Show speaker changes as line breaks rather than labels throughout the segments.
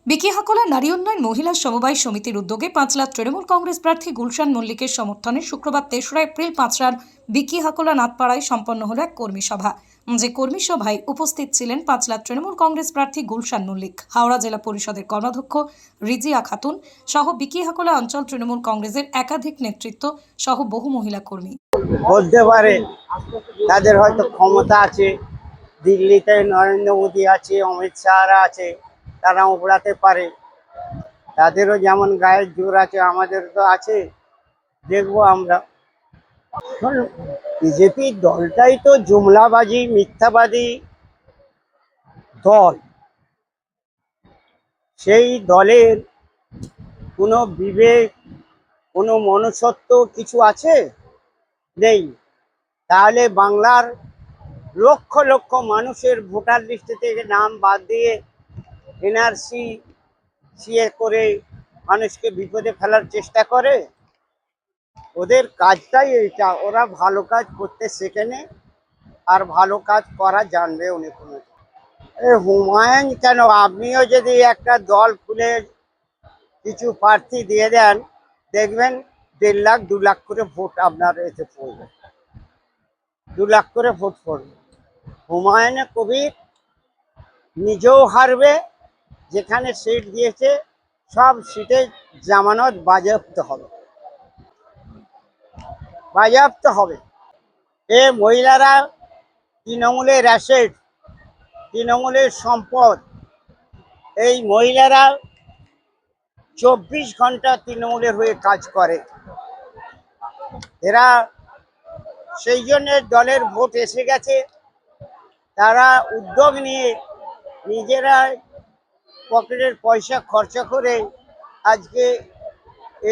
বিকিহাকলা নারী উন্নয়ন মহিলা সমবায় সমিতির উদ্যোগে পাঁচলা তৃণমূল কংগ্রেস প্রার্থী গুলশান মল্লিকের সমর্থনে শুক্রবার ৩রা এপ্রিল পাঁচলার বিকিহাকলা নাথপাড়ায় সম্পন্ন হল এক কর্মী সভা। যে কর্মী সভায় উপস্থিত ছিলেন পাঁচলা তৃণমূল কংগ্রেস প্রার্থী গুলশান মল্লিক, হাওড়া জেলা পরিষদের কর্মাধ্যক্ষ রিজিয়া খাতুন সহ বিকিহাকলা অঞ্চল তৃণমূল কংগ্রেসের একাধিক নেতৃত্ব সহ বহু মহিলা কর্মী।
বলতে পারে তাদের হয়তো ক্ষমতা আছে, দিল্লিতে নরেন্দ্র মোদী আছে, অমিত শাহরা আছে, তারা উবড়াতে পারে, তাদেরও যেমন গায়ের জোর আছে আমাদের তো আছে। দেখবো আমরা। বিজেপি দলটাই তো জুমলাবাজি মিথ্যাবাদী দল। সেই দলের কোনো বিবেক, কোনো মনুষ্যত্ব কিছু আছে? নেই। তাহলে বাংলার লক্ষ লক্ষ মানুষের ভোটার লিস্ট থেকে নাম বাদ দিয়ে এনআরসি সিএ করে মানুষকে বিপদে ফেলার চেষ্টা করে। ওদের কাজটাই এইটা, ওরা ভালো কাজ করতে শেখেনি আর ভালো কাজ করা জানবে উনি। কোনো হুমায়ুন কেন, আপনিও যদি একটা দল খুলে কিছু প্রার্থী দিয়ে দেন, দেখবেন 1.5 লাখ 2 লাখ করে ভোট আপনার এতে পড়বে, 2 লাখ করে ভোট পড়বে। হুমায়ুন কবির নিজেও হারবে, যেখানে সিট দিয়েছে সব সিটে জামানত বাজেয়াপ্ত হবে। এ মহিলারা তৃণমূলের অ্যাসেট, তৃণমূলের সম্পদ। এই মহিলারা 24 ঘন্টা তৃণমূলের হয়ে কাজ করে। এরা সেই জন্য দলের ভোট এসে গেছে। তারা উদ্যোগ নিয়ে নিজেরা পকেটের পয়সা খরচা করে আজকে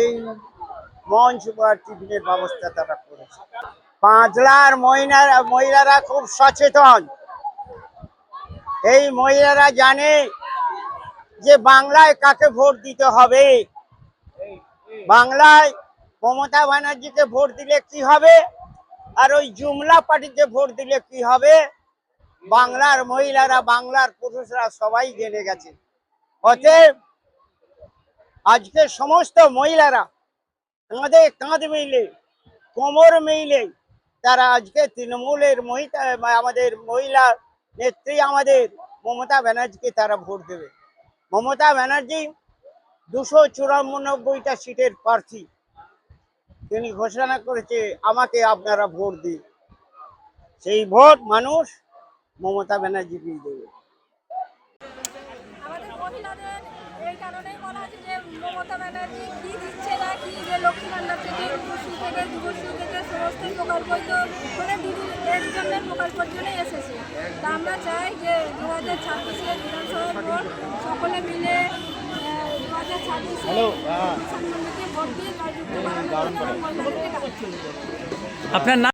এই মঞ্চ বা টিফিনের ব্যবস্থা তারা করেছে। পাঁচলার মহিলারা খুব সচেতন। এই মহিলারা জানে যে বাংলায় কাকে ভোট দিতে হবে। বাংলায় মমতা ব্যানার্জিকে ভোট দিলে কি হবে, আর ওই জুমলা পার্টিতে ভোট দিলে কি হবে, বাংলার মহিলারা, বাংলার পুরুষরা সবাই জেনে গেছে। অতএব আজকে সমস্ত মহিলারা কাঁধে কাঁধ মিলে, কোমর মিলে তারা আজকে তৃণমূলের আমাদের মহিলা নেত্রী আমাদের মমতা ব্যানার্জিকে তারা ভোট দেবে। মমতা ব্যানার্জি 294টা সিটের প্রার্থী, তিনি ঘোষণা করেছে আমাকে আপনারা ভোট দিন। সেই ভোট মানুষ মমতা ব্যানার্জিকেই দেবে।
আমাদের মহিলাদের এই কারণেই বলা আছে যে মমতা ব্যানার্জি কি দিচ্ছে না, কি যে লক্ষ্মী ভান্ডার থেকে রূপশ্রী থেকে যুবশ্রী থেকে সমস্ত প্রকল্প মানে দিদির এর জন্য প্রকল্পের জন্যই এসেছে। তা আমরা চাই যে 2026-এর বিধানসভার ভোট সকলে মিলে 2026-এ ভোট দিয়ে জয়যুক্ত করার জন্য মহিলাদেরকে ডাকছি।
আপনার